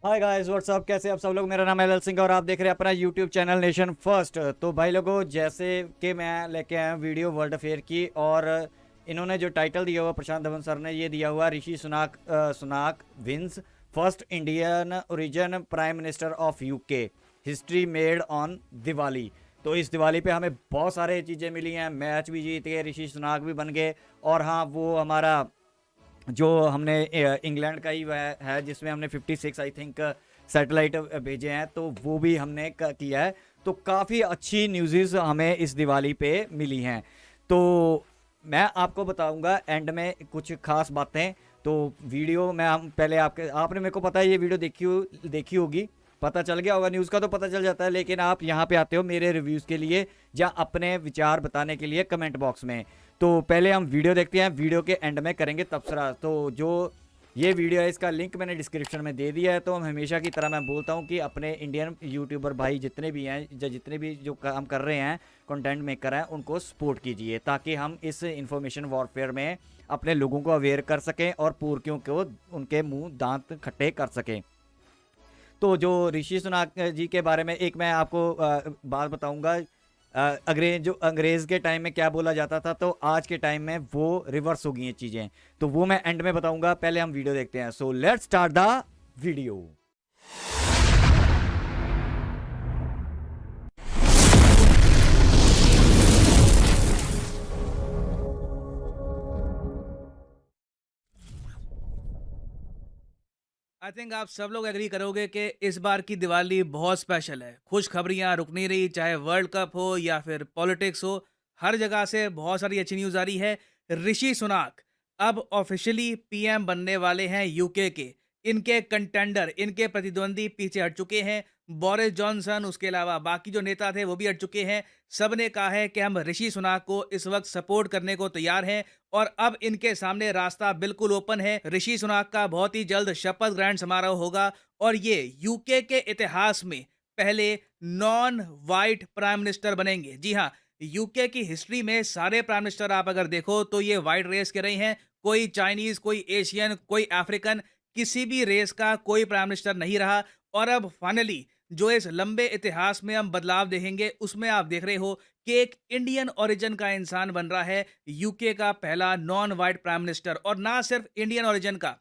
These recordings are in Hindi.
हाय गाइस व्हाट्सअप, कैसे आप सब लोग। मेरा नाम है लल सिंह और आप देख रहे हैं अपना यूट्यूब चैनल नेशन फर्स्ट। तो भाई लोगों, जैसे कि मैं लेके आया हूं वीडियो वर्ल्ड अफेयर की, और इन्होंने जो टाइटल दिया हुआ प्रशांत धवन सर ने ये दिया हुआ Rishi Sunak Sunak wins first Indian origin prime minister of UK, history made on Diwali. तो इस दिवाली पे हमें बहुत सारे चीज़ें मिली हैं, मैच भी जीत गए, ऋषि सुनाक भी बन गए। और हाँ, वो हमारा जो हमने इंग्लैंड का ही वह है जिसमें हमने 56 आई थिंक सैटेलाइट भेजे हैं, तो वो भी हमने किया है। तो काफ़ी अच्छी न्यूज़ हमें इस दिवाली पे मिली हैं। तो मैं आपको बताऊंगा एंड में कुछ खास बातें। तो वीडियो में हम पहले आपने मेरे को पता है ये वीडियो देखी होगी, पता चल गया होगा, न्यूज़ का तो पता चल जाता है, लेकिन आप यहाँ पे आते हो मेरे रिव्यूज़ के लिए या अपने विचार बताने के लिए कमेंट बॉक्स में। तो पहले हम वीडियो देखते हैं, वीडियो के एंड में करेंगे तबसरा। तो जो ये वीडियो है इसका लिंक मैंने डिस्क्रिप्शन में दे दिया है। तो हम हमेशा की तरह मैं बोलता हूँ कि अपने इंडियन यूट्यूबर भाई जितने भी हैं या जितने भी जो काम कर रहे हैं, कंटेंट मेकर हैं, उनको सपोर्ट कीजिए ताकि हम इस इंफॉर्मेशन वॉरफेयर में अपने लोगों को अवेयर कर सकें और पूर्वों को उनके मुंह दांत खट्टे कर सकें। तो जो ऋषि सुनाक जी के बारे में एक मैं आपको बात बताऊंगा। जो अंग्रेज के टाइम में क्या बोला जाता था, तो आज के टाइम में वो रिवर्स हो गई हैं चीजें। तो वो मैं एंड में बताऊंगा, पहले हम वीडियो देखते हैं। So let's start the video. I think आप सब लोग एग्री करोगे कि इस बार की दिवाली बहुत स्पेशल है। खुशखबरियां रुक नहीं रही, चाहे वर्ल्ड कप हो या फिर पॉलिटिक्स हो। हर जगह से बहुत सारी अच्छी न्यूज़ आ रही है। ऋषि सुनाक अब ऑफिशियली पीएम बनने वाले हैं यूके के। इनके कंटेंडर, इनके प्रतिद्वंदी पीछे हट चुके हैं। बोरिस जॉनसन, उसके अलावा बाकी जो नेता थे वो भी हट चुके हैं। सब ने कहा है कि हम ऋषि सुनाक को इस वक्त सपोर्ट करने को तैयार हैं और अब इनके सामने रास्ता बिल्कुल ओपन है। ऋषि सुनाक का बहुत ही जल्द शपथ ग्रहण समारोह होगा और ये यूके के इतिहास में पहले नॉन वाइट प्राइम मिनिस्टर बनेंगे। जी हाँ, यूके की हिस्ट्री में सारे प्राइम मिनिस्टर आप अगर देखो तो ये वाइट रेस के रहे हैं। कोई चाइनीज, कोई एशियन, कोई अफ्रीकन, किसी भी रेस का कोई प्राइम मिनिस्टर नहीं रहा। और अब फाइनली जो इस लंबे इतिहास में हम बदलाव देखेंगे उसमें आप देख रहे हो कि एक इंडियन ओरिजिन का इंसान बन रहा है यूके का पहला नॉन वाइट प्राइम मिनिस्टर। और ना सिर्फ इंडियन ओरिजिन का,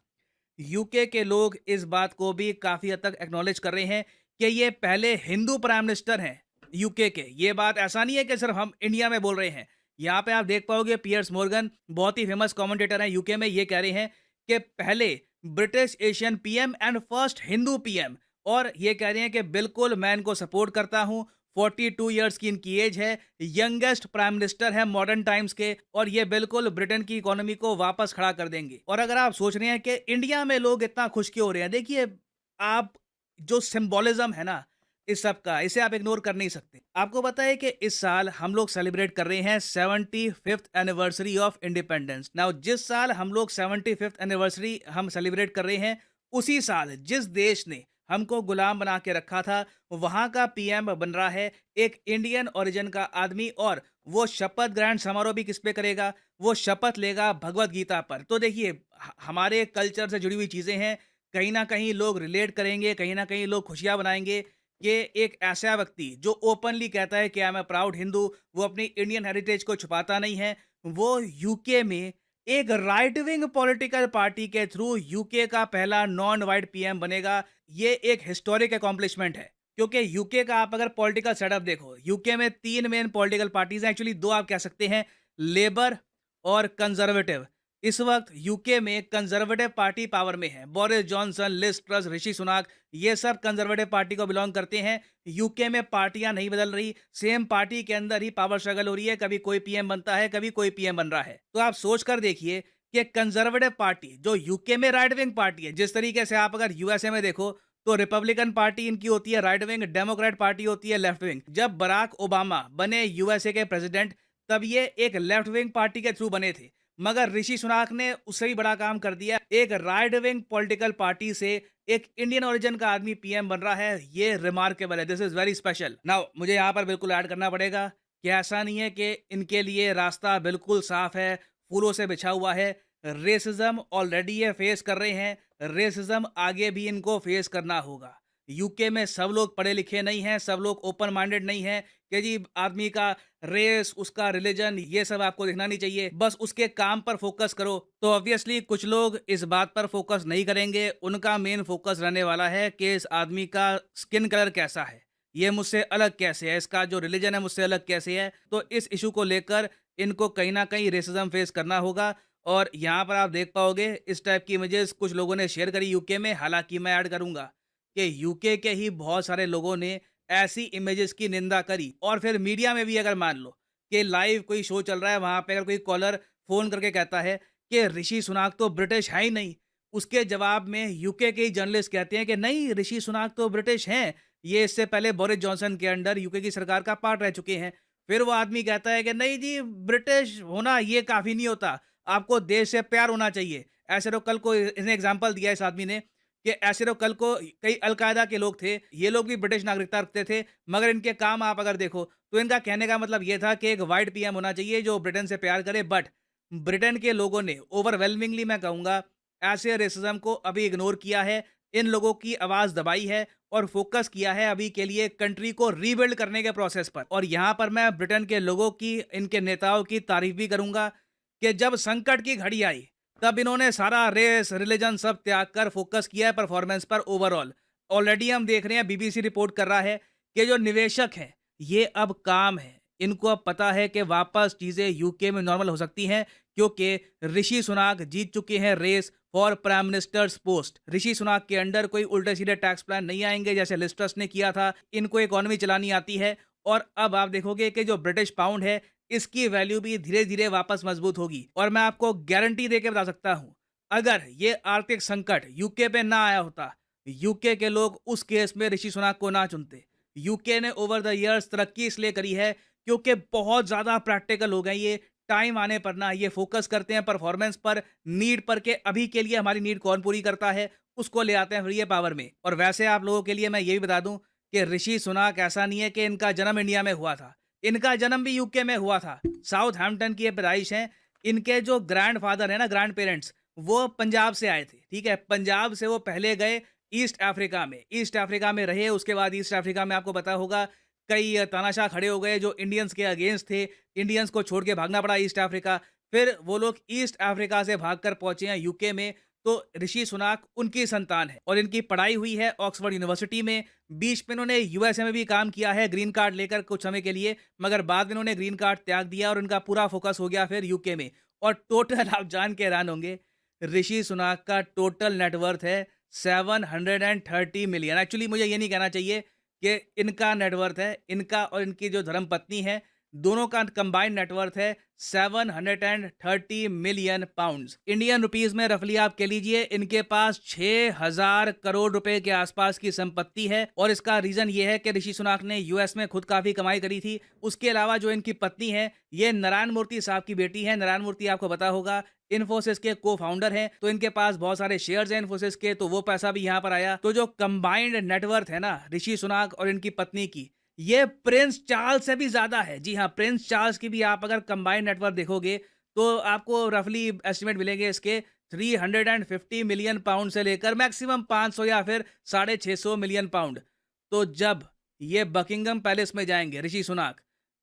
यूके के लोग इस बात को भी काफी हद तक एक्नॉलेज कर रहे हैं कि ये पहले हिंदू प्राइम मिनिस्टर हैं यूके के। ये बात ऐसा नहीं है कि सिर्फ हम इंडिया में बोल रहे हैं। यहाँ पे आप देख पाओगे पियर्स मॉर्गन, बहुत ही फेमस कमेंटेटर हैं यूके में, ये कह रहे हैं कि पहले British Asian PM and first Hindu PM. और ये कह रहे हैं कि बिल्कुल मैं इनको सपोर्ट करता हूं। 42 ईयर्स की इनकी एज है, यंगेस्ट प्राइम मिनिस्टर है मॉडर्न टाइम्स के, और ये बिल्कुल ब्रिटेन की इकोनॉमी को वापस खड़ा कर देंगे। और अगर आप सोच रहे हैं कि इंडिया में लोग इतना खुश क्यों हो रहे हैं, देखिए, आप जो सिंबोलिज्म है ना इस सब का, इसे आप इग्नोर कर नहीं सकते। आपको पता है कि इस साल हम लोग सेलिब्रेट कर रहे हैं 75th anniversary of independence. Now जिस साल हम लोग 75th एनिवर्सरी हम सेलिब्रेट कर रहे हैं, उसी साल जिस देश ने हमको गुलाम बना के रखा था, वहां का पीएम बन रहा है एक इंडियन ओरिजिन का आदमी। और वो शपथ ग्रहण समारोह भी किस पे करेगा? वो शपथ लेगा भगवत गीता पर। तो देखिए, हमारे कल्चर से जुड़ी हुई चीजें हैं, कहीं ना कहीं लोग रिलेट करेंगे, कहीं ना कहीं लोग खुशियां बनाएंगे। ये एक ऐसा व्यक्ति जो ओपनली कहता है कि I am a proud Hindu, वो अपनी इंडियन हेरिटेज को छुपाता नहीं है, वो यूके में एक राइट विंग पॉलिटिकल पार्टी के थ्रू यूके का पहला नॉन वाइट पीएम बनेगा। ये एक हिस्टोरिक अकॉम्प्लिशमेंट है, क्योंकि यूके का आप अगर पॉलिटिकल सेटअप देखो, यूके में तीन मेन पॉलिटिकल पार्टीज हैं, एक्चुअली दो आप कह सकते हैं, लेबर और कंजर्वेटिव। इस वक्त यूके में कंजर्वेटिव पार्टी पावर में है। बोरिस जॉनसन, लिज ट्रस, ऋषि सुनाक, ये सब कंजर्वेटिव पार्टी को बिलोंग करते हैं। यूके में पार्टियां नहीं बदल रही, सेम पार्टी के अंदर ही पावर स्ट्रगल हो रही है। कभी कोई पीएम बनता है, कभी कोई पीएम बन रहा है। तो आप सोच कर देखिए कि कंजर्वेटिव पार्टी जो यूके में राइट विंग पार्टी है, जिस तरीके से आप अगर यूएसए में देखो तो रिपब्लिकन पार्टी इनकी होती है राइट विंग, डेमोक्रेट पार्टी होती है लेफ्ट विंग। जब बराक ओबामा बने यूएसए के प्रेसिडेंट, तब ये एक लेफ्ट विंग पार्टी के थ्रू बने थे। मगर ऋषि सुनाक ने उससे भी बड़ा काम कर दिया, एक राइट विंग पॉलिटिकल पार्टी से एक इंडियन ओरिजिन का आदमी पीएम बन रहा है। ये रिमार्केबल है, this is very special. Now मुझे यहाँ पर बिल्कुल ऐड करना पड़ेगा कि ऐसा नहीं है कि इनके लिए रास्ता बिल्कुल साफ है, फूलों से बिछा हुआ है। रेसिज्म ऑलरेडी ये फेस कर रहे हैं। रेसिज्म आगे भी इनको फेस करना होगा। यूके में सब लोग पढ़े लिखे नहीं हैं, सब लोग ओपन माइंडेड नहीं हैं कि जी आदमी का रेस, उसका रिलीजन, ये सब आपको देखना नहीं चाहिए, बस उसके काम पर फोकस करो। तो ऑब्वियसली कुछ लोग इस बात पर फोकस नहीं करेंगे, उनका मेन फोकस रहने वाला है कि इस आदमी का स्किन कलर कैसा है, ये मुझसे अलग कैसे है, इसका जो रिलीजन है मुझसे अलग कैसे है। तो इस इशू को लेकर इनको कहीं ना कहीं रेसिज्म फेस करना होगा। और यहाँ पर आप देख पाओगे इस टाइप की इमेजेस कुछ लोगों ने शेयर करी यूके में। हालांकि मैं ऐड करूंगा कि यूके के ही बहुत सारे लोगों ने ऐसी इमेजेस की निंदा करी। और फिर मीडिया में भी अगर मान लो कि लाइव कोई शो चल रहा है, वहां पे अगर कोई कॉलर फोन करके कहता है कि ऋषि सुनाक तो ब्रिटिश है ही नहीं, उसके जवाब में यूके के ही जर्नलिस्ट कहते हैं कि नहीं, ऋषि सुनाक तो ब्रिटिश हैं, ये इससे पहले बोरिस जॉनसन के अंडर यूके की सरकार का पार्ट रह चुके हैं। फिर वो आदमी कहता है कि नहीं जी, ब्रिटिश होना ये काफी नहीं होता, आपको देश से प्यार होना चाहिए। ऐसे तो कल को इसने एग्जांपल दिया इस आदमी ने कि ऐसे तो कल को कई अलकायदा के लोग थे, ये लोग भी ब्रिटिश नागरिकता रखते थे, मगर इनके काम आप अगर देखो तो इनका कहने का मतलब ये था कि एक वाइट पीएम होना चाहिए जो ब्रिटेन से प्यार करे। बट ब्रिटेन के लोगों ने ओवरवेलमिंगली, मैं कहूंगा, ऐसे रेसिज्म को अभी इग्नोर किया है, इन लोगों की आवाज दबाई है और फोकस किया है अभी के लिए कंट्री को रीबिल्ड करने के प्रोसेस पर। और यहाँ पर मैं ब्रिटेन के लोगों की, इनके नेताओं की तारीफ भी करूंगा कि जब संकट की घड़ी आई तब इन्होंने सारा रेस, रिलीजन सब त्याग कर फोकस किया है परफॉर्मेंस पर ओवरऑल। ऑलरेडी हम देख रहे हैं, बीबीसी रिपोर्ट कर रहा है कि जो निवेशक हैं ये अब काम है, इनको अब पता है कि वापस चीजें यूके में नॉर्मल हो सकती हैं, क्योंकि ऋषि सुनाक जीत चुके हैं race for prime ministers post. Rishi Sunak के अंडर कोई उल्टे सीधे टैक्स प्लान नहीं आएंगे जैसे लिज ट्रस ने किया था, इनको इकोनॉमी चलानी आती है। और अब आप देखोगे कि जो ब्रिटिश पाउंड है इसकी वैल्यू भी धीरे धीरे वापस मजबूत होगी। और मैं आपको गारंटी देके बता सकता हूं, अगर ये आर्थिक संकट यूके पे ना आया होता, यूके के लोग उस केस में ऋषि सुनाक को ना चुनते। यूके ने ओवर द इयर्स तरक्की इसलिए करी है क्योंकि बहुत ज्यादा प्रैक्टिकल हो गए ये। टाइम आने पर ना ये फोकस करते हैं परफॉर्मेंस पर, नीड पर, के अभी के लिए हमारी नीड कौन पूरी करता है उसको ले आते हैं फिर ये पावर में। और वैसे आप लोगों के लिए मैं ये भी बता दूं कि ऋषि सुनाक ऐसा नहीं है कि इनका जन्म इंडिया में हुआ था, इनका जन्म भी यूके में हुआ था। साउथ हैम्पटन की ये पैदाइश है। इनके जो ग्रैंड फादर है ना, ग्रैंड पेरेंट्स, वो पंजाब से आए थे। ठीक है, पंजाब से वो पहले गए ईस्ट अफ्रीका में, ईस्ट अफ्रीका में रहे। उसके बाद ईस्ट अफ्रीका में आपको पता होगा कई तानाशाह खड़े हो गए जो इंडियंस के अगेंस्ट थे, इंडियंस को छोड़ के भागना पड़ा ईस्ट अफ्रीका। फिर वो लोग ईस्ट अफ्रीका से भागकर पहुंचे हैं यूके में। तो ऋषि सुनाक उनकी संतान है और इनकी पढ़ाई हुई है ऑक्सफोर्ड यूनिवर्सिटी में। बीच में इन्होंने यूएसए में भी काम किया है ग्रीन कार्ड लेकर कुछ समय के लिए, मगर बाद में इन्होंने ग्रीन कार्ड त्याग दिया और इनका पूरा फोकस हो गया फिर यूके में। और टोटल आप जान के हैरान होंगे, ऋषि सुनाक का टोटल नेटवर्थ है 730 मिलियन। एक्चुअली मुझे ये नहीं कहना चाहिए कि इनका नेटवर्थ है, इनका और इनकी जो धर्मपत्नी है दोनों का कंबाइंड नेटवर्थ है 730 मिलियन पाउंड्स। इंडियन रुपीस में रफली आप कह लीजिए इनके पास 6000 करोड़ रुपए के आसपास की संपत्ति है। और इसका रीजन ये है कि ऋषि सुनाक ने यूएस में खुद काफी कमाई करी थी। उसके अलावा जो इनकी पत्नी है ये नारायण मूर्ति साहब की बेटी है। नारायण मूर्ति आपको पता होगा इन्फोसिस के को फाउंडर हैं, तो इनके पास बहुत सारे शेयर्स हैं इन्फोसिस के, तो वो पैसा भी यहाँ पर आया। तो जो कंबाइंड नेटवर्थ है ना ऋषि सुनाक और इनकी पत्नी की, ये प्रिंस चार्ल्स से भी ज्यादा है। जी हाँ, प्रिंस चार्ल्स की भी आप अगर कंबाइंड नेटवर्थ देखोगे तो आपको रफली एस्टिमेट मिलेंगे इसके 350 मिलियन पाउंड से लेकर मैक्सिमम 500 या फिर 650 मिलियन पाउंड। तो जब ये बकिंगम पैलेस में जाएंगे ऋषि सुनाक,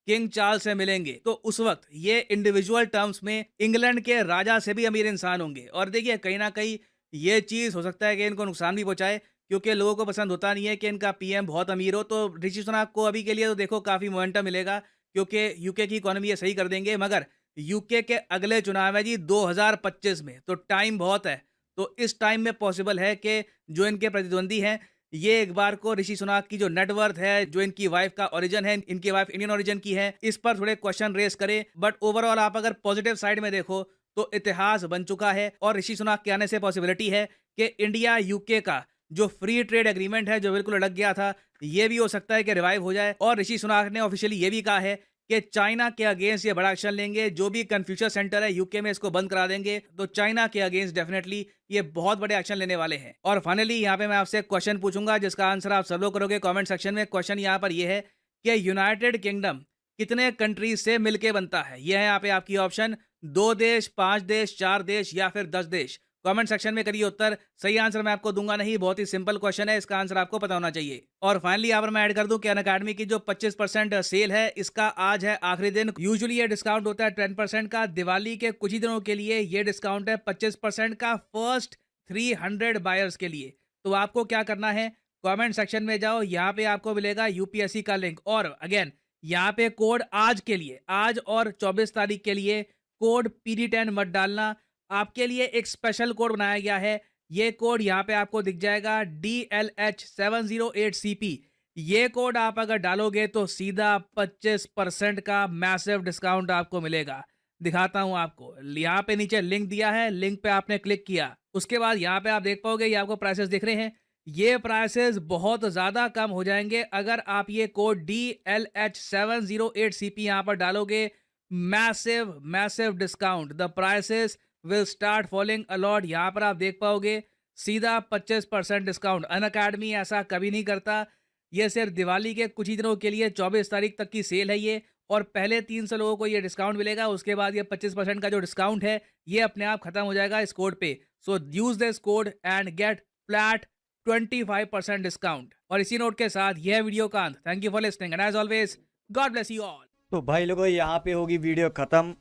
किंग चार्ल्स से मिलेंगे, तो उस वक्त ये इंडिविजुअल टर्म्स में इंग्लैंड के राजा से भी अमीर इंसान होंगे। और देखिए कहीं ना कहीं ये चीज हो सकता है कि इनको नुकसान भी पहुंचाए, क्योंकि लोगों को पसंद होता नहीं है कि इनका पीएम बहुत अमीर हो। तो ऋषि सुनाक को अभी के लिए तो देखो काफी मोमेंटम मिलेगा क्योंकि यूके की इकोनॉमी ये सही कर देंगे। मगर यूके के अगले चुनाव है जी 2025 में, तो टाइम बहुत है। तो इस टाइम में पॉसिबल है कि जो इनके प्रतिद्वंदी हैं ये एक बार को ऋषि सुनाक की जो नेटवर्थ है, जो इनकी वाइफ का ओरिजिन है, इनकी वाइफ इंडियन ओरिजिन की है, इस पर थोड़े क्वेश्चन रेस करे। बट ओवरऑल आप अगर पॉजिटिव साइड में देखो तो इतिहास बन चुका है और ऋषि सुनाक के आने से पॉसिबिलिटी है कि इंडिया यूके का जो फ्री ट्रेड एग्रीमेंट है जो बिल्कुल अटक गया था, ये भी हो सकता है कि रिवाइव हो जाए। और ऋषि सुनाक ने ऑफिशियली ये भी कहा है कि चाइना के अगेंस्ट ये बड़ा एक्शन लेंगे, जो भी कन्फ्यूशस सेंटर है यूके में इसको बंद करा देंगे। तो चाइना के अगेंस्ट डेफिनेटली ये बहुत बड़े एक्शन लेने वाले हैं। और फाइनली यहाँ पे मैं आपसे एक क्वेश्चन पूछूंगा जिसका आंसर आप सब लोग करोगे कमेंट सेक्शन में। क्वेश्चन यहाँ पर ये है कि यूनाइटेड किंगडम कितने कंट्रीज से मिलके बनता है? ये है यहाँ पे आपकी ऑप्शन, 2 देश, 5 देश, 4 देश या फिर 10 देश। कमेंट सेक्शन में करिए उत्तर। सही आंसर मैं आपको दूंगा नहीं, बहुत ही सिंपल क्वेश्चन है, इसका आंसर आपको पता होना चाहिए। और फाइनली यहाँ पर मैं ऐड कर दूं कि अनअकैडमी की जो 25% सेल है, इसका आज है आखिरी दिन। यूजुअली ये डिस्काउंट होता है 10% का, दिवाली के कुछ ही दिनों के लिए ये डिस्काउंट है 25% का फर्स्ट 300 बायर्स के लिए। तो आपको क्या करना है, कमेंट सेक्शन में जाओ, यहाँ पे आपको मिलेगा यूपीएससी का लिंक, और अगेन यहाँ पे कोड आज के लिए, आज और 24 तारीख के लिए कोड PD10 मत डालना। आपके लिए एक स्पेशल कोड बनाया गया है, ये कोड यहाँ पे आपको दिख जाएगा DLH708CP। ये कोड आप अगर डालोगे तो सीधा 25% का मैसिव डिस्काउंट आपको मिलेगा। दिखाता हूं आपको, यहाँ पे नीचे लिंक दिया है, लिंक पे आपने क्लिक किया, उसके बाद यहाँ पे आप देख पाओगे, ये आपको प्राइसेस दिख रहे हैं। ये प्राइसेस बहुत ज़्यादा कम हो जाएंगे अगर आप ये कोड DLH708CP यहाँ पर डालोगे। Massive massive discount, the prices will start falling a lot. यहाँ पर आप देख पाओगे सीधा 25% डिस्काउंट। अनअकैडमी ऐसा कभी नहीं करता, ये सिर्फ दिवाली के कुछ ही दिनों के लिए 24 तारीख तक की सेल है ये, और पहले 300 लोगों को ये डिस्काउंट मिलेगा, उसके बाद ये 25% का जो डिस्काउंट है ये अपने आप खत्म हो जाएगा इस कोड पे। So use this code and get flat 25% discount. और इसी नोट के साथ यह वीडियो का अंत। Thank you for listening and as always God bless you all. तो भाई लोगों यहाँ पे होगी वीडियो ख़त्म।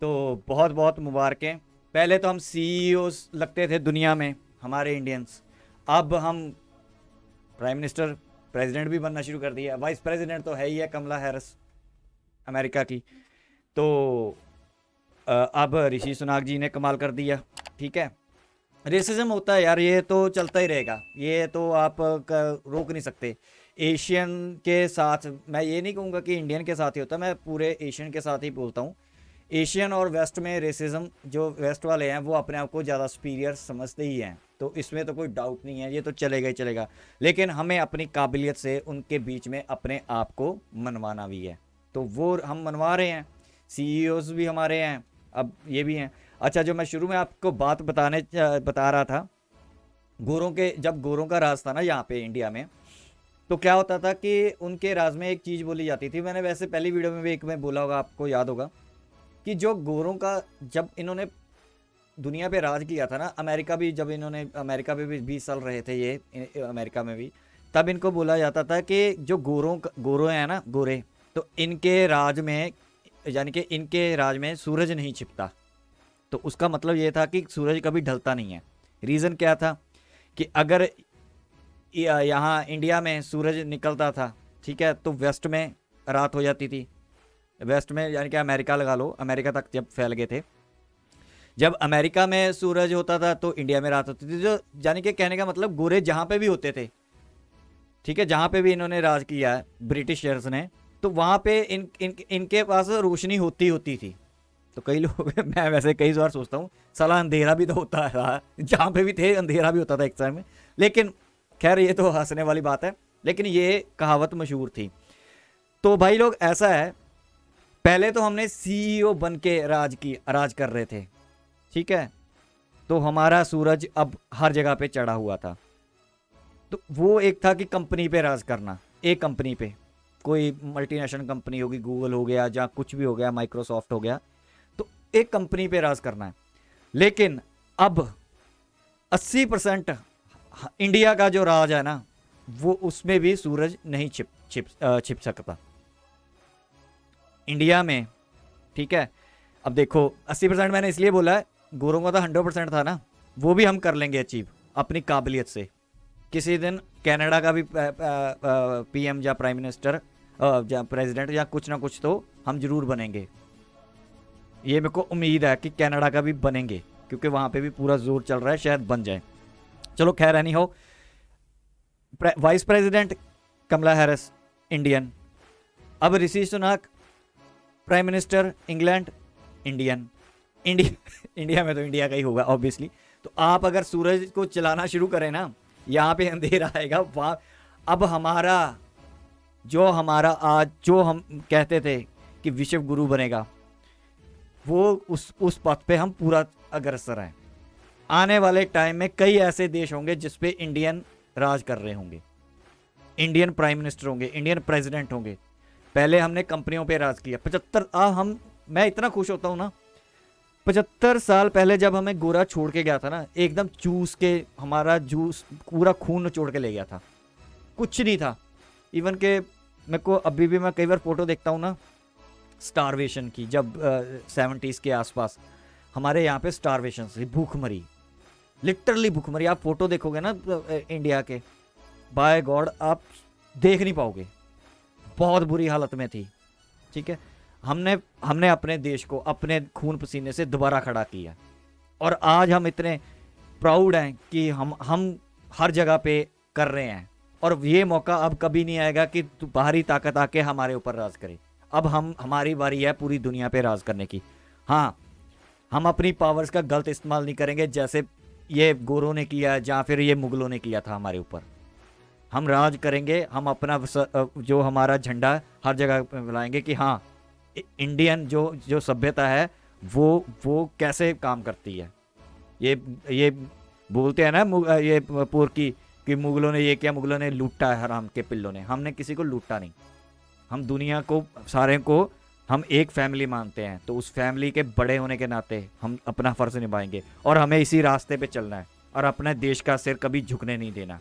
तो बहुत बहुत मुबारकें। पहले तो हम CEOs लगते थे दुनिया में हमारे इंडियंस, अब हम प्राइम मिनिस्टर प्रेसिडेंट भी बनना शुरू कर दिया। वाइस प्रेसिडेंट तो है ही है कमला हैरिस अमेरिका की। तो अब ऋषि सुनाक जी ने कमाल कर दिया। ठीक है, रेसिज्म होता है यार, ये तो चलता ही रहेगा, ये तो आप रोक नहीं सकते। एशियन के साथ, मैं ये नहीं कहूँगा कि इंडियन के साथ ही होता, मैं पूरे एशियन के साथ ही बोलता हूँ। एशियन और वेस्ट में रेसिज्म, जो वेस्ट वाले हैं वो अपने आप को ज़्यादा सुपीरियर समझते ही हैं, तो इसमें तो कोई डाउट नहीं है, ये तो चलेगा ही चलेगा। लेकिन हमें अपनी काबिलियत से उनके बीच में अपने आप को मनवाना भी है, तो वो हम मनवा रहे हैं। CEOs भी हमारे हैं, अब ये भी हैं। अच्छा, जो मैं शुरू में आपको बात बता रहा था, जब गोरों का राज था ना यहाँ पे इंडिया में, तो क्या होता था कि उनके राज में एक चीज़ बोली जाती थी, मैंने वैसे पहली वीडियो में भी एक में बोला होगा, आपको याद होगा, कि जो गोरों का, जब इन्होंने दुनिया पे राज किया था ना, अमेरिका भी, जब इन्होंने अमेरिका पे भी 20 साल रहे थे ये अमेरिका में भी, तब इनको बोला जाता था कि जो गोरे हैं ना, गोरे, तो इनके राज में, यानी कि इनके राज में सूरज नहीं छिपता। तो उसका मतलब ये था कि सूरज कभी ढलता नहीं है। रीज़न क्या था कि अगर यहाँ इंडिया में सूरज निकलता था, ठीक है, तो वेस्ट में रात हो जाती थी। वेस्ट में यानी कि अमेरिका लगा लो, अमेरिका तक जब फैल गए थे, जब अमेरिका में सूरज होता था तो इंडिया में रात होती थी। जो यानी कि कहने का मतलब, गोरे जहाँ पे भी होते थे, ठीक है, जहाँ पे भी इन्होंने राज किया है ब्रिटिशर्स ने, तो वहाँ पे इनके पास रोशनी होती थी। तो कई लोग मैं वैसे कई बार सोचता हूँ, साला अंधेरा भी तो होता है, जहाँ पे भी थे अंधेरा भी होता था एक टाइम में। लेकिन खैर ये तो हंसने वाली बात है, लेकिन ये कहावत मशहूर थी। तो भाई लोग ऐसा है, पहले तो हमने CEO बन के राज कर रहे थे, ठीक है, तो हमारा सूरज अब हर जगह पे चढ़ा हुआ था। तो वो एक था कि कंपनी पे राज करना, एक कंपनी पे, कोई मल्टीनेशनल कंपनी होगी, गूगल हो गया, या कुछ भी हो गया, माइक्रोसॉफ्ट हो गया, तो एक कंपनी पे राज करना है। लेकिन अब 80% इंडिया का जो राज है ना, वो उसमें भी सूरज नहीं छिप सकता इंडिया में, ठीक है। अब देखो 80% मैंने इसलिए बोला है, गोरों का तो 100% था ना, वो भी हम कर लेंगे अचीव अपनी काबिलियत से। किसी दिन कनाडा का भी PM या प्राइम मिनिस्टर या प्रेसिडेंट या कुछ ना कुछ तो हम जरूर बनेंगे। ये मेरे को उम्मीद है कि कनाडा का भी बनेंगे, क्योंकि वहाँ पे भी पूरा जोर चल रहा है, शायद बन जाए। चलो खैर, anyhow, vice president Kamala Harris Indian, अब Rishi Sunak prime minister England Indian. India में तो इंडिया का ही होगा ऑब्वियसली। तो आप अगर सूरज को चलाना शुरू करें ना, यहाँ पे अंधेरा आएगा, वहाँ अब जो हम कहते थे कि विश्व गुरु बनेगा, वो उस पथ पे हम पूरा अग्रसर हैं। आने वाले टाइम में कई ऐसे देश होंगे जिस पे इंडियन राज कर रहे होंगे, इंडियन प्राइम मिनिस्टर होंगे, इंडियन प्रेसिडेंट होंगे। पहले हमने कंपनियों पे राज किया 75। मैं इतना खुश होता हूँ ना, 75 साल पहले जब हमें गोरा छोड़ के गया था ना, एकदम चूस के हमारा जूस पूरा खून निचोड़ के ले गया था, कुछ नहीं था। इवन के मेरे को अभी भी मैं कई बार फोटो देखता हूँ ना स्टारवेशन की, जब 70s के आसपास हमारे यहाँ पे स्टारवेशन से भूखमरी, लिटरली भूखमरी। आप फोटो देखोगे ना इंडिया के, बाय गॉड आप देख नहीं पाओगे, बहुत बुरी हालत में थी। ठीक है, हमने अपने देश को अपने खून पसीने से दोबारा खड़ा किया, और आज हम इतने प्राउड हैं कि हम हर जगह पे कर रहे हैं। और ये मौका अब कभी नहीं आएगा कि बाहरी ताकत आके हमारे ऊपर राज करे। अब हमारी बारी है पूरी दुनिया पे राज करने की। हाँ, हम अपनी पावर्स का गलत इस्तेमाल नहीं करेंगे जैसे ये गोरों ने किया या फिर ये मुगलों ने किया था हमारे ऊपर। हम राज करेंगे, हम अपना जो हमारा झंडा हर जगह पे फैलाएंगे कि हाँ, इंडियन जो सभ्यता है वो कैसे काम करती है। ये बोलते हैं ना ये पूर की कि मुगलों ने ये किया, मुगलों ने लूटा है, हराम के पिल्लों ने। हमने किसी को लूटा नहीं, हम दुनिया को सारे को हम एक फैमिली मानते हैं, तो उस फैमिली के बड़े होने के नाते हम अपना फ़र्ज़ निभाएंगे और हमें इसी रास्ते पे चलना है और अपने देश का सिर कभी झुकने नहीं देना।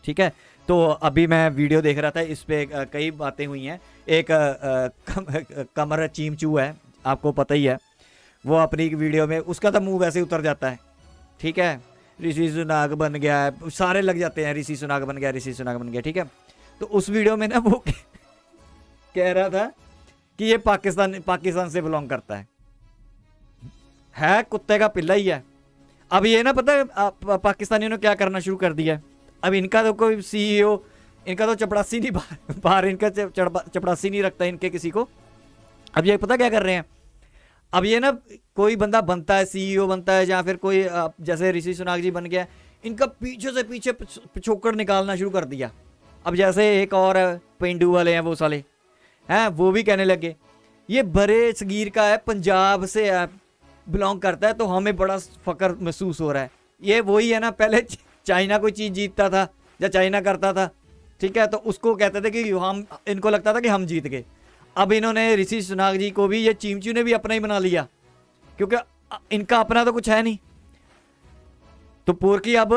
ठीक है, तो अभी मैं वीडियो देख रहा था, इस पे कई बातें हुई हैं। एक कमर चीमचू है, आपको पता ही है, वो अपनी वीडियो में उसका तो मुंह वैसे उतर जाता है। ठीक है, ऋषि सुनाग बन गया है, सारे लग जाते हैं ऋषि सुनाग बन गया, ऋषि सुनाग बन गया। ठीक है, तो उस वीडियो में ना वो कह रहा था कि ये पाकिस्तान से बिलोंग करता है कुत्ते का पिल्ला ही है। अब ये ना पता है पाकिस्तानियों ने क्या करना शुरू कर दिया है। अब इनका तो कोई सीईओ, इनका तो चपड़ासी नहीं बाहर इनका चपड़ासी नहीं रखता इनके किसी को। अब ये पता क्या कर रहे हैं, अब ये ना कोई बंदा बनता है, सीईओ बनता है या फिर कोई जैसे ऋषि सुनाग जी बन गया, इनका पीछे से पीछे पिछोकड़ निकालना शुरू कर दिया। अब जैसे एक और पेंडू वाले हैं, वो साले हैं, वो भी कहने लगे ये बड़े सगीर का है, पंजाब से बिलोंग करता है, तो हमें बड़ा फख्र महसूस हो रहा है। ये वही है ना, पहले चाइना कोई चीज़ जीतता था या चाइना करता था, ठीक है, तो उसको कहते थे कि हम, इनको लगता था कि हम जीत गए। अब इन्होंने ऋषि सुनाग जी को भी, ये चीमचू ने भी अपना ही बना लिया, क्योंकि इनका अपना तो कुछ है नहीं। तो पोर्की अब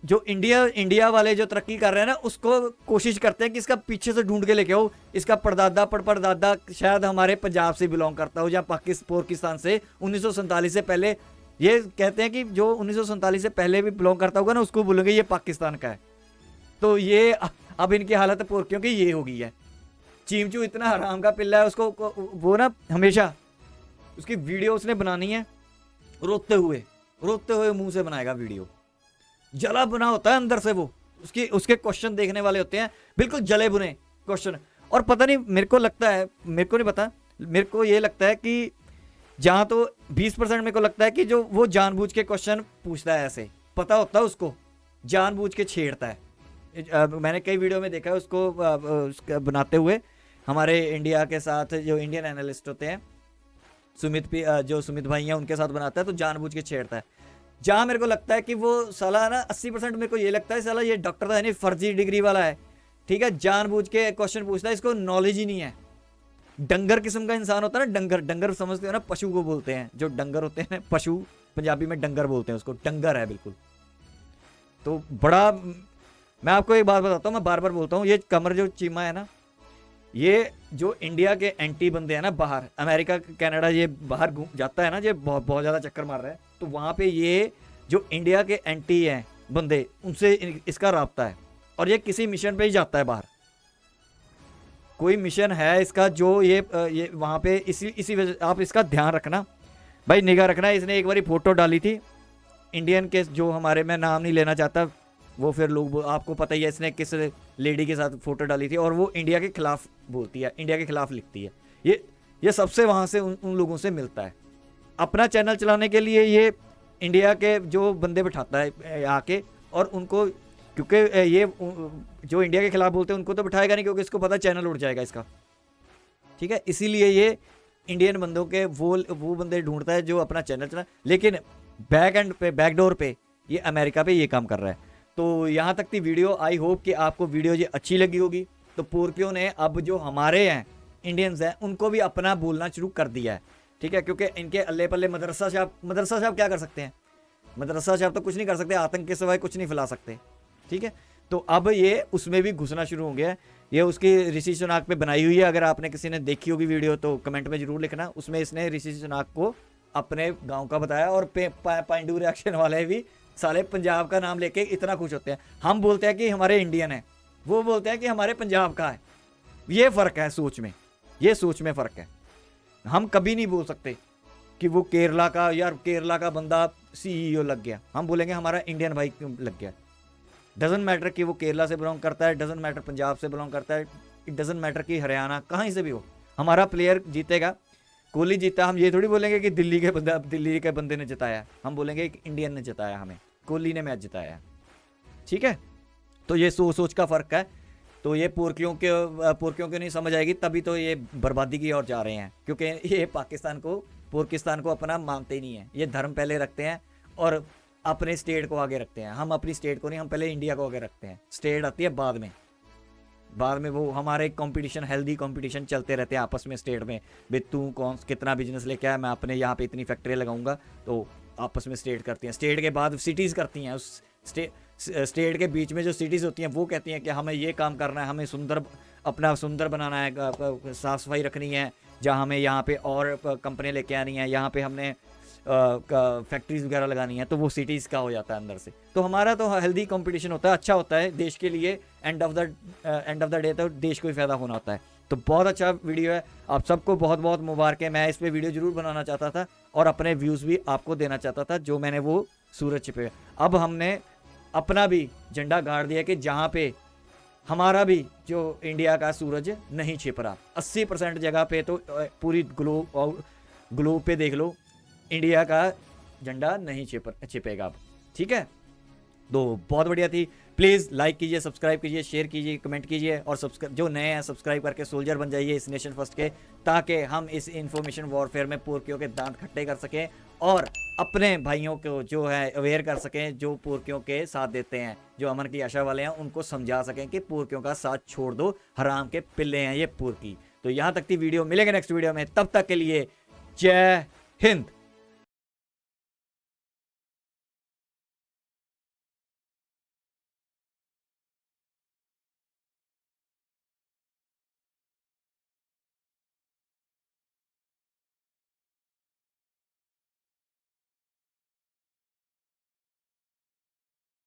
जो इंडिया वाले जो तरक्की कर रहे हैं ना, उसको कोशिश करते हैं कि इसका पीछे से ढूंढ के लेके आओ, इसका परदादा परदादा शायद हमारे पंजाब से बिलोंग करता हो या पाकिस्तान से 1947 से पहले। ये कहते हैं कि जो 1947 से पहले भी बिलोंग करता होगा ना, उसको बोलेंगे ये पाकिस्तान का है। तो ये अब इनकी हालत पोर्कियों की ये हो गई है। चीमचू इतना हराम का पिल्ला है, उसको वो ना हमेशा उसकी वीडियो उसने बनानी है, रोते हुए मुंह से बनाएगा वीडियो, जला बुना होता है अंदर से। वो उसके क्वेश्चन देखने वाले होते हैं बिल्कुल जले बुने क्वेश्चन। और पता नहीं, मेरे को लगता है, मेरे को नहीं पता, मेरे को ये लगता है कि जहाँ तो 20% मेरे को लगता है कि जो वो जानबूझ के क्वेश्चन पूछता है, ऐसे पता होता है उसको, जानबूझ के छेड़ता है। मैंने कई वीडियो में देखा है उसको बनाते हुए। हमारे इंडिया के साथ जो इंडियन एनालिस्ट होते हैं, जो सुमित भाई हैं, उनके साथ बनाता है, तो जानबूझ के छेड़ता है। जहाँ मेरे को लगता है कि वो साला ना 80% मेरे को ये लगता है साला ये डॉक्टर तो है नहीं, फर्जी डिग्री वाला है। ठीक है, जानबूझ के क्वेश्चन पूछता है, इसको नॉलेज ही नहीं है। डंगर किस्म का इंसान होता है ना, डंगर समझते हो ना, पशु को बोलते हैं, जो डंगर होते हैं पशु, पंजाबी में डंगर बोलते हैं उसको, डंगर है बिल्कुल। तो बड़ा, मैं आपको एक बात बताता हूँ, मैं बार बार बोलता हूँ, ये कमर जो चीमा है ना, ये जो इंडिया के एंटी बंदे हैं ना, बाहर अमेरिका कनाडा, ये बाहर जाता है ना, ये बहुत ज़्यादा चक्कर मार रहा है, तो वहाँ पे ये जो इंडिया के एंटी हैं बंदे, उनसे इसका राब्ता है। और ये किसी मिशन पे ही जाता है बाहर, कोई मिशन है इसका जो ये वहाँ पे इसी वजह, आप इसका ध्यान रखना भाई, निगाह रखना। इसने एक बारी फोटो डाली थी इंडियन के, जो हमारे, मैं नाम नहीं लेना चाहता, वो फिर लोग, आपको पता ही है इसने किस लेडी के साथ फोटो डाली थी, और वो इंडिया के खिलाफ बोलती है, इंडिया के खिलाफ लिखती है। ये सबसे वहाँ से उन लोगों से मिलता है। अपना चैनल चलाने के लिए ये इंडिया के जो बंदे बिठाता है आके, और उनको, क्योंकि ये जो इंडिया के खिलाफ बोलते हैं उनको तो बिठाएगा नहीं, क्योंकि इसको पता चैनल उड़ जाएगा इसका। ठीक है, इसीलिए ये इंडियन बंदों के वो बंदे ढूंढता है जो अपना चैनल चला, लेकिन बैकडोर पे ये अमेरिका पे ये काम कर रहा है। तो यहाँ तक थी वीडियो। आई होप कि आपको वीडियो ये अच्छी लगी होगी। तो पोर्कियो ने अब जो हमारे हैं इंडियंस हैं, उनको भी अपना बोलना शुरू कर दिया है। ठीक है, क्योंकि इनके अल्ले पल्ले मदरसा साहब क्या कर सकते हैं? मदरसा साहब तो कुछ नहीं कर सकते, आतंक के सिवाय कुछ नहीं फैला सकते। ठीक है, तो अब ये उसमें भी घुसना शुरू हो गया है। ये उसकी ऋषि सुनाक पे बनाई हुई है, अगर आपने किसी ने देखी होगी वीडियो तो कमेंट में जरूर लिखना। उसमें इसने ऋषि सुनाक को अपने गांव का बताया, और पांडू रिएक्शन वाले भी साले पंजाब का नाम लेके इतना खुश होते हैं। हम बोलते हैं कि हमारे इंडियन है, वो बोलते हैं कि हमारे पंजाब का है। ये फ़र्क है सोच में, ये सोच में फ़र्क है। हम कभी नहीं बोल सकते कि वो केरला का, यार केरला का बंदा CEO लग गया, हम बोलेंगे हमारा इंडियन भाई लग गया। डजेंट मैटर कि वो केरला से बिलोंग करता है, डजेंट मैटर पंजाब से बिलोंग करता है, इट डजेंट मैटर कि हरियाणा कहीं से भी हो, हमारा प्लेयर जीतेगा। कोहली जीता, हम ये थोड़ी बोलेंगे कि दिल्ली के बंदे ने जिताया, हम बोलेंगे कि इंडियन ने जिताया, हमें कोहली ने मैच जिताया। ठीक है, तो ये सोच का फ़र्क है। तो ये पुरखियों के नहीं समझ आएगी, तभी तो ये बर्बादी की ओर जा रहे हैं, क्योंकि ये पाकिस्तान को अपना मानते ही नहीं है। ये धर्म पहले रखते हैं और अपने स्टेट को आगे रखते हैं। हम अपनी स्टेट को नहीं, हम पहले इंडिया को आगे रखते हैं, स्टेट आती है बाद में। वो हमारे कंपटीशन, हेल्दी कंपटीशन चलते रहते हैं आपस में स्टेट में। भाई तू कितना बिजनेस लेके आया, मैं अपने यहाँ पे इतनी फैक्ट्री लगाऊंगा, तो आपस में स्टेट करती हैं। स्टेट के बाद सिटीज़ करती हैं, उस स्टेट के बीच में जो सिटीज़ होती हैं वो कहती हैं कि हमें ये काम करना है, हमें अपना सुंदर बनाना है, साफ़ सफाई रखनी है, जहाँ हमें यहाँ पे और कंपनियाँ लेके आनी है, यहाँ पे हमने फैक्ट्रीज वगैरह लगानी है, तो वो सिटीज़ का हो जाता है अंदर से। तो हमारा तो हेल्दी कंपटीशन होता है, अच्छा होता है देश के लिए। एंड ऑफ द डे तो देश को ही फ़ायदा होना होता है। तो बहुत अच्छा वीडियो है, आप सबको बहुत बहुत मुबारक है। मैं इस पर वीडियो ज़रूर बनाना चाहता था और अपने व्यूज़ भी आपको देना चाहता था, जो मैंने वो सूरज छिपे। अब हमने अपना भी झंडा गाड़ दिया कि जहाँ पे हमारा भी जो इंडिया का सूरज नहीं छिप रहा, 80% जगह पे तो पूरी ग्लोब पे देख लो, इंडिया का झंडा नहीं छिपेगा अब। ठीक है, तो बहुत बढ़िया थी। प्लीज़ लाइक कीजिए, सब्सक्राइब कीजिए, शेयर कीजिए, कमेंट कीजिए, और जो नए हैं सब्सक्राइब करके सोल्जर बन जाइए इस नेशन फर्स्ट के, ताकि हम इस इंफॉर्मेशन वॉरफेयर में पुरखियों के दांत खट्टे कर सकें और अपने भाइयों को जो है अवेयर कर सकें, जो पुरखियों के साथ देते हैं, जो अमन की आशा वाले हैं, उनको समझा सकें कि पुरखियों का साथ छोड़ दो, हराम के पिल्ले हैं ये पुरखी। तो यहाँ तक थी वीडियो, मिलेंगे नेक्स्ट वीडियो में, तब तक के लिए जय हिंद।